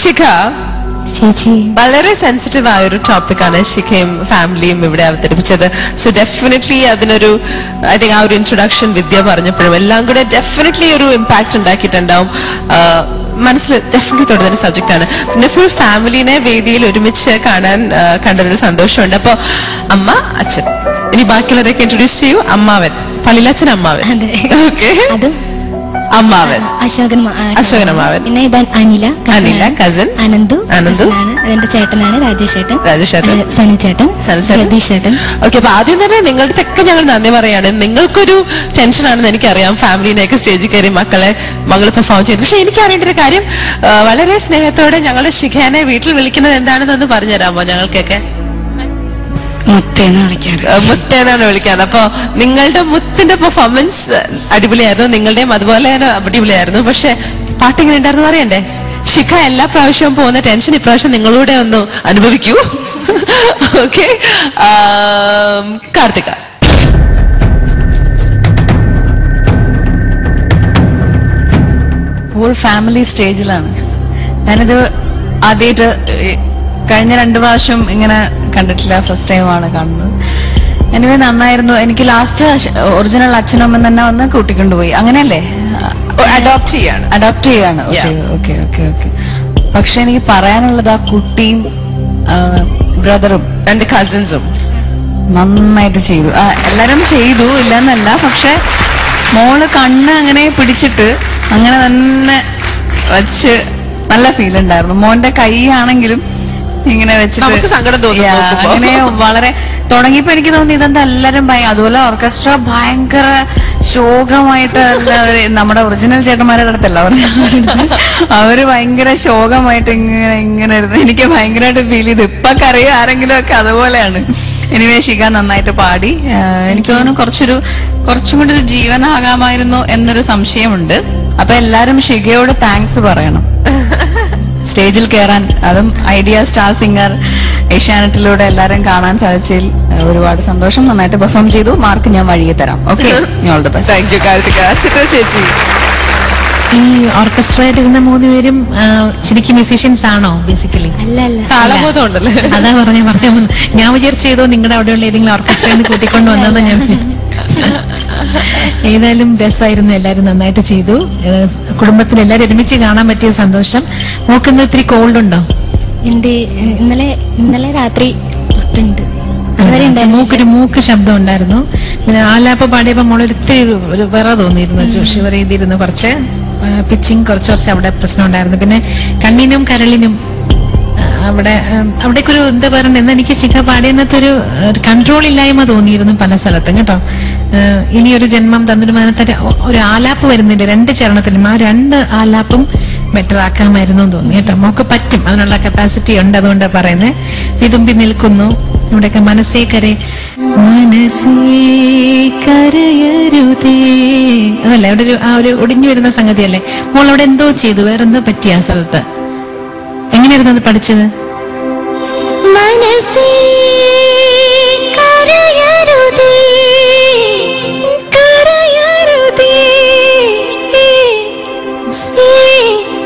ശിഖ ചേച്ചി വളരെ സെൻസിറ്റീവ് ആയ ഒരു ടോപ്പിക്കാണ് ശിഖയും ഫാമിലിയും ഇവിടെ അവതരിപ്പിച്ചത്. സോ ഡെഫിനറ്റ്ലി അതിനൊരു ഐ തിങ്ക് ആ ഒരു ഇൻട്രൊഡക്ഷൻ വിദ്യ പറഞ്ഞപ്പോഴും എല്ലാം കൂടെ ഡെഫിനറ്റ്ലി ഒരു ഇമ്പാക്ട് ഉണ്ടാക്കിയിട്ടുണ്ടാവും. മനസ്സിൽ ഡെഫിനറ്റ്ലി തൊടുന്ന സബ്ജക്റ്റ് ആണ്. പിന്നെ ഫുൾ ഫാമിലിനെ വേദിയിൽ ഒരുമിച്ച് കാണാൻ കണ്ടതിൽ സന്തോഷമുണ്ട്. അപ്പൊ അമ്മ, അച്ഛൻ, ഇനി ബാക്കിയുള്ളവരൊക്കെ ഇൻട്രൊഡ്യൂസ് ചെയ്യൂ. അമ്മാവൻ, പള്ളിയിലച്ഛൻ അമ്മാവൻ. ഓക്കെ, അതും അമ്മാവൻ അശോകൻ അമ്മാവൻ. പിന്നെ ഇതാ അനില കസിൻ അനന്തു അതെന്റെ ചേട്ടനാണ്. രാജേഷ് ചേട്ടൻ, സനു ചേട്ടൻ, ജഗദീഷ് ചേട്ടൻ. ഓക്കെ, അപ്പൊ ആദ്യം തന്നെ നിങ്ങളുടെയൊക്കെ ഞങ്ങൾ നന്ദി പറയാണ്. നിങ്ങൾക്കൊരു ടെൻഷനാണെന്ന് എനിക്കറിയാം, ഫാമിലിനെയൊക്കെ സ്റ്റേജിൽ കയറി മകൾ പെർഫോം ചെയ്തു. പക്ഷെ എനിക്ക് അറിയേണ്ട ഒരു കാര്യം, വളരെ സ്നേഹത്തോടെ ഞങ്ങളുടെ ശിഖേനെ വീട്ടിൽ വിളിക്കുന്നത് എന്താണെന്നൊന്ന് പറഞ്ഞുതരാമോ ഞങ്ങൾക്കൊക്കെ? മുത്തേന്നാണ് വിളിക്കാറ്. അപ്പൊ നിങ്ങളുടെ മുത്തിന്റെ പെർഫോമൻസ് അടിപൊളിയായിരുന്നു, നിങ്ങളുടെയും അതുപോലെ തന്നെ അടിപൊളിയായിരുന്നു. പക്ഷെ പാട്ടിങ്ങനെ ഉണ്ടായിരുന്നു അറിയണ്ടേ? ശിഖ എല്ലാ പ്രാവശ്യവും പോകുന്ന ടെൻഷൻ ഇപ്രാവശ്യം നിങ്ങളൂടെ ഒന്ന് അനുഭവിക്കൂ. ഓക്കെ, കാർത്തിക. ഹോൾ ഫാമിലി സ്റ്റേജിലാണ്. ഞാനിത് ആദ്യമായിട്ട് കഴിഞ്ഞ 2 പ്രാവശ്യം ഇങ്ങനെ കണ്ടിട്ടില്ല, ഫസ്റ്റ് ടൈമാണ് കാണുന്നത്. എനിവേ നന്നായിരുന്നു. എനിക്ക് ലാസ്റ്റ് ഒറിജിനൽ അച്ഛനും അമ്മ തന്നെ വന്ന് കൂട്ടിക്കൊണ്ടുപോയി. അങ്ങനെയല്ലേ? അഡോപ്റ്റ് ചെയ്യാണ്. ഓക്കെ. പക്ഷെ എനിക്ക് പറയാനുള്ളത്, ആ കുട്ടിയും ബ്രദറും 2 കസിൻസും നന്നായിട്ട് ചെയ്തു. എല്ലാരും ചെയ്തു ഇല്ലെന്നല്ല, പക്ഷെ മോള് കണ്ണ് അങ്ങനെ പിടിച്ചിട്ട് അങ്ങനെ തന്നെ വെച്ച് നല്ല ഫീൽ ഉണ്ടായിരുന്നു. മോന്റെ കൈ ആണെങ്കിലും ഇങ്ങനെ വെച്ചിട്ട് സങ്കടം തോന്നി. അങ്ങനെ വളരെ തുടങ്ങിയപ്പോ എനിക്ക് തോന്നി ഇതെന്താ എല്ലാരും അതുപോലെ ഓർക്കസ്ട്ര ഭയങ്കര ശോകമായിട്ട്, നമ്മുടെ ഒറിജിനൽ ചേട്ടന്മാരുടെ അടുത്തല്ല അവര് ഭയങ്കര ശോകമായിട്ട് ഇങ്ങനെ ഇരുന്ന് എനിക്ക് ഭയങ്കരമായിട്ട് ഫീൽ ചെയ്തു. ഇപ്പൊ കറിയോ ആരെങ്കിലും ഒക്കെ അതുപോലെയാണ്. എനിവേ ശിഖ നന്നായിട്ട് പാടി. എനിക്ക് തോന്നുന്നു കുറച്ചും കൂടി ഒരു ജീവനാകാമായിരുന്നു എന്നൊരു സംശയമുണ്ട്. അപ്പൊ എല്ലാരും ശിഖയോട് താങ്ക്സ് പറയണം. സ്റ്റേജിൽ കയറാൻ, അതും ഐഡിയ സ്റ്റാർ സിംഗർ ഏഷ്യാനെറ്റിലൂടെ എല്ലാരും കാണാൻ സാധിച്ചതിൽ ഒരുപാട് സന്തോഷം. നന്നായിട്ട് പെർഫോം ചെയ്തു. മാർക്ക് ഞാൻ വഴിയെ തരാം. Okay, all the best. Thank you Karthika. Chitra ചേച്ചി, ഈ ഓർക്കസ്ട്രയായിട്ട് ഇരുന്ന 3 പേരും ശരിക്കും മ്യൂസീഷ്യൻസ് ആണോ ബേസിക്കലി? അല്ല, താളബോധം ഉണ്ടല്ലേ? അതാ പറഞ്ഞു. ഞാൻ വിചാരിച്ചതോ നിങ്ങളുടെ അവിടെയുള്ള ഏതെങ്കിലും ഓർക്കസ്ട്രയിൽ കൂട്ടിക്കൊണ്ട് വന്നതെന്ന് ഞാൻ. ഏതായാലും രസമായിരുന്നു, എല്ലാരും നന്നായിട്ട് ചെയ്തു. കുടുംബത്തിൽ എല്ലാരും ഒരുമിച്ച് കാണാൻ പറ്റിയ സന്തോഷം. നോക്കുന്ന ഇത്തിരി കോൾഡ് ഉണ്ടോ? ഇന്നലെ രാത്രി തൊട്ടുണ്ട്. മൂക്ക് ശബ്ദം ഉണ്ടായിരുന്നു. പിന്നെ ആലാപ്പ് പാടിയപ്പോ മോളൊരിത്തിരി വിറ തോന്നിയിരുന്നു, ഷിവർ ചെയ്തിരുന്നു. കുറച്ച് പിച്ചിങ് കുറച്ച് അവിടെ പ്രശ്നം ഉണ്ടായിരുന്നു. പിന്നെ കണ്ണിനും കരളിനും അവിടേക്കൊരു എന്താ പറയണ്ട, എന്ന് എനിക്ക് ശിഖ പാടിയതിനകത്തൊരു കൺട്രോൾ ഇല്ലായ്മ തോന്നിയിരുന്നു പല സ്ഥലത്തും കേട്ടോ. ഇനിയൊരു ജന്മം തന്നിരുമാനത്തെ ഒരു ആലാപ്പ് വരുന്നുണ്ട് 2 ചരണത്തിലും. ആ 2 ആലാപ്പും ബെറ്റർ ആക്കാമായിരുന്നു തോന്നി കേട്ടോ. മോക്ക് പറ്റും, അതിനുള്ള കപ്പാസിറ്റി ഉണ്ട്. അതുകൊണ്ടാണ് പറയുന്നത്. വിതുമ്പി നിൽക്കുന്നു ഇവിടെയൊക്കെ. മനസ്സേ കരയരുതേ അതല്ലേ അവിടെ ഒരു ഒടിഞ്ഞു വരുന്ന സംഗതിയല്ലേ. മോൾ അവിടെ എന്തോ ചെയ്തു, വേറെന്തോ പറ്റിയ ആ സ്ഥലത്ത്. എങ്ങനെയായിരുന്നു അത് പഠിച്ചത്?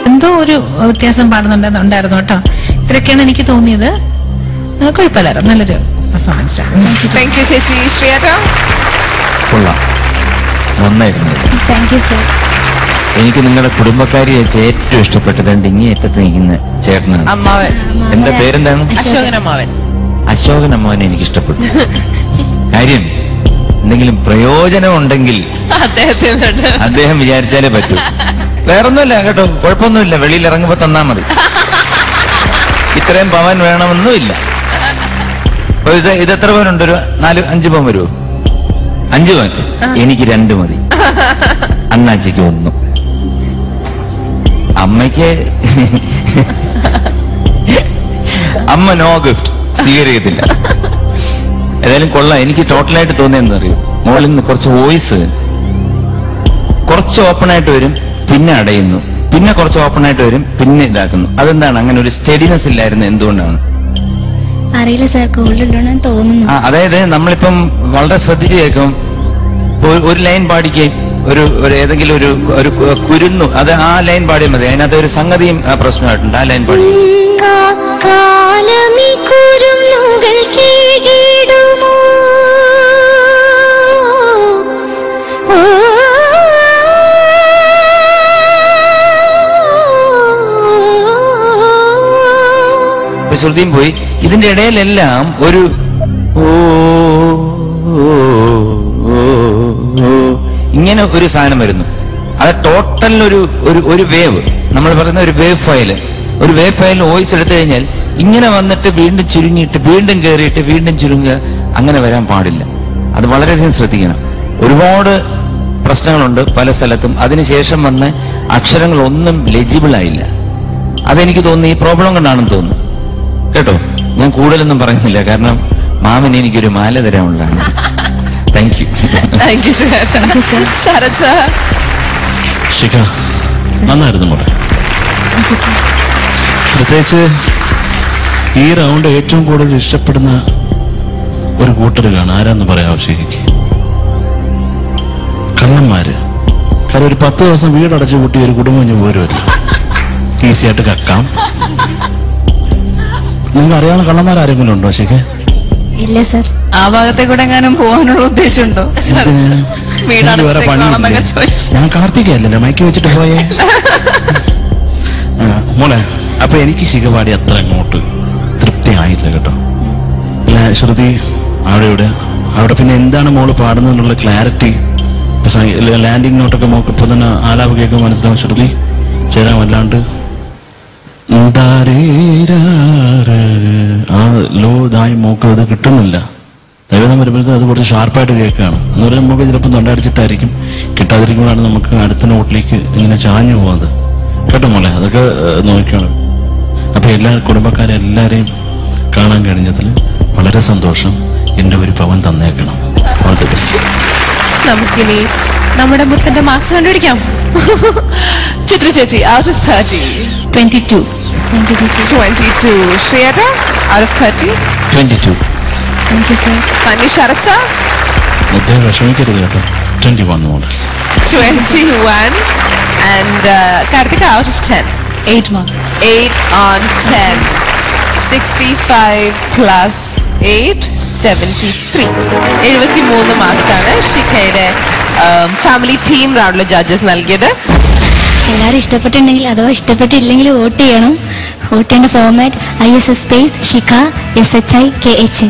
എന്തോ ഒരു വ്യത്യാസം പാടുന്നുണ്ടായിരുന്നു കേട്ടോ. ഇത്രയൊക്കെയാണ് എനിക്ക് തോന്നിയത്. കുഴപ്പമില്ലായിരുന്നു, നല്ലൊരു പെർഫോമൻസ് ആണ്. താങ്ക് യു ചേച്ചി. ശ്രീയേട്ടാ, നന്നായിരുന്നു. Thank you sir. എനിക്ക് നിങ്ങളുടെ കുടുംബക്കാരി വെച്ച് ഏറ്റവും ഇഷ്ടപ്പെട്ടത് ഇങ്ങേയറ്റത്ത് നിൽക്കുന്ന ചേട്ടനാണ്. അമ്മാവൻ. എന്റെ പേരെന്താണ്? അശോകൻ അമ്മാവൻ. അശോകൻ അമ്മാവനെ എനിക്ക് ഇഷ്ടപ്പെട്ടു. കാര്യം എന്തെങ്കിലും പ്രയോജനം ഉണ്ടെങ്കിൽ അദ്ദേഹം വിചാരിച്ചാലേ പറ്റൂ. വേറൊന്നുമില്ല കേട്ടോ, കുഴപ്പമൊന്നുമില്ല. വെളിയിൽ ഇറങ്ങുമ്പോ തന്നാ മതി. ഇത്രയും പവൻ വേണമെന്നുമില്ല. ഇത് എത്ര പവനുണ്ട്? ഒരു 4-5 പവൻ വരുമോ? 5 പവൻ. എനിക്ക് 2 മതി. അണ്ണാച്ചിക്ക് 1. അമ്മയ്ക്ക് അമ്മ നോ ഗിഫ്റ്റ് സ്വീകരിക്കത്തില്ല. ഏതായാലും കൊള്ളാം. എനിക്ക് ടോട്ടലായിട്ട് തോന്നിയെന്ന് അറിയൂ, മോളിൽ നിന്ന് കുറച്ച് വോയിസ് കുറച്ച് ഓപ്പൺ ആയിട്ട് വരും, പിന്നെ അടയുന്നു, പിന്നെ കുറച്ച് ഓപ്പൺ ആയിട്ട് വരും, പിന്നെ ഇതാക്കുന്നു. അതെന്താണ് അങ്ങനെ ഒരു സ്റ്റഡിനെസ് ഇല്ലായിരുന്നു? എന്തുകൊണ്ടാണ് അറിയില്ല സാർ. കോൾഡ് ഉണ്ടോന്ന് തോന്നുന്നു. അതായത് നമ്മളിപ്പം വളരെ ശ്രദ്ധിച്ച് കേൾക്കും. ഒരു ലൈൻ പാടിക്കേ, ഒരു ഏതെങ്കിലും ഒരു കുരുന്നു, അത് ആ ലൈൻ പാടിയാൽ മതി. അതിനകത്ത് ഒരു സംഗതിയും പ്രശ്നമായിട്ടുണ്ട്. ആ ലൈൻ പാടി. ശ്രുതിയും പോയി. ഇതിന്റെ ഇടയിലെല്ലാം ഒരു ഇങ്ങനെ ഒരു സാധനം വരുന്നു. അത് ടോട്ടൽ ഒരു വേവ്, നമ്മൾ പറയുന്ന ഒരു വേവ് ഫയല്. ഒരു വേവ് ഫയലിൽ വോയിസ് എടുത്തു കഴിഞ്ഞാൽ ഇങ്ങനെ വന്നിട്ട് വീണ്ടും ചുരുങ്ങിയിട്ട് വീണ്ടും കയറിയിട്ട് വീണ്ടും ചുരുങ്ങുക, അങ്ങനെ വരാൻ പാടില്ല. അത് വളരെയധികം ശ്രദ്ധിക്കണം. ഒരുപാട് പ്രശ്നങ്ങളുണ്ട് പല സ്ഥലത്തും. അതിനുശേഷം വന്ന് അക്ഷരങ്ങളൊന്നും ലെജിബിൾ ആയില്ല. അതെനിക്ക് തോന്നുന്നു ഈ പ്രോബ്ലം കൊണ്ടാണെന്ന് തോന്നുന്നു കേട്ടോ. ഞാൻ കൂടുതലൊന്നും പറയുന്നില്ല, കാരണം മാമിന് എനിക്കൊരു മാല തരാനുള്ളതാണ്. Thank you. Thank you Sharath sir. Shikha, നന്നായിരുന്നു മോളെ. പ്രത്യേകിച്ച് ഈ റൗണ്ട് ഏറ്റവും കൂടുതൽ ഇഷ്ടപ്പെടുന്ന ഒരു കൂട്ടർ കാണാം. ആരാന്ന് പറയാമോ ശിഖയ്ക്ക്? കള്ളന്മാര്. കാരണം ഒരു 10 ദിവസം വീടടച്ചു കൂട്ടി ഒരു കുടുംബം ഞാൻ പോരുമല്ലോ, ഈസി ആയിട്ട് കക്കാം. നിങ്ങൾ അറിയാവുന്ന കള്ളന്മാരാരെങ്കിലും ഉണ്ടോ ശിഖ? ഇല്ല സർ. ആ ഭാഗത്തെ കൂടെ എങ്ങാനും പോകാനുള്ള ഉദ്ദേശമുണ്ടോ? ഞാൻ കാർത്തികയല്ലേ മൈക്ക് വെച്ചിട്ട് പോയേ. മോളെ, അപ്പൊ എനിക്ക് ശിഖ പാടി അത്ര അങ്ങോട്ട് തൃപ്തി ആയില്ല കേട്ടോ. അല്ല ശ്രുതി അവിടെ പിന്നെ എന്താണ് മോള് പാടുന്നതിനുള്ള ക്ലാരിറ്റി, ലാൻഡിങ് നോട്ടൊക്കെ ഇപ്പൊ തന്നെ ആലാപ് കേൾക്കുമ്പോൾ മനസ്സിലാവും. ശ്രുതി ചേരാൻ വല്ലാണ്ട് ആ ലോ ഇതായി മോക്ക് അത് കിട്ടുന്നില്ല. ദൈവം വരുമ്പോഴത്തേക്ക് അത് കുറച്ച് ഷാർപ്പായിട്ട് കേൾക്കുകയാണ്. എന്ന് പറഞ്ഞാൽ നമുക്ക് ചിലപ്പോൾ തൊണ്ടടിച്ചിട്ടായിരിക്കും, കിട്ടാതിരിക്കുമ്പോഴാണ് നമുക്ക് അടുത്ത നോട്ടിലേക്ക് ഇങ്ങനെ ചാഞ്ഞു പോകുന്നത് കേട്ടോ മോളെ. അതൊക്കെ നോക്കണം. അപ്പൊ എല്ലാ കുടുംബക്കാരെ എല്ലാരെയും കാണാൻ കഴിഞ്ഞതിൽ വളരെ സന്തോഷം. എന്റെ ഒരു പവൻ തന്നേക്കണം. നമുക്കിനി നമ്മുടെ മുത്തിന്റെ മാർക്സ് കണ്ടുപിടിക്കാം. ചിത്ര ചേച്ചി, ഔട്ട് ഓഫ് 30 22. 22. ശ്രീയേട്ട, out of 30 22. Thank you sir. Phani Sharath sir, വിഷമിക്കരുത് കേട്ടോ. 21 മോളെ. 21. And Karthika, out of 10 8 marks. 8 on 10. 65 plus 8 73. 73 marks ആണ് ശിഖയുടെ ഫാമിലി തീം റൗണ്ടിലെ ജഡ്ജസ് നൽകിയത്. എല്ലാവരും ഇഷ്ടപ്പെട്ടിട്ടുണ്ടെങ്കിൽ അഥവാ ഇഷ്ടപ്പെട്ടില്ലെങ്കിൽ വോട്ട് ചെയ്യണം. വോട്ട് ചെയ്യേണ്ട format ISS space Shikha SHIKH.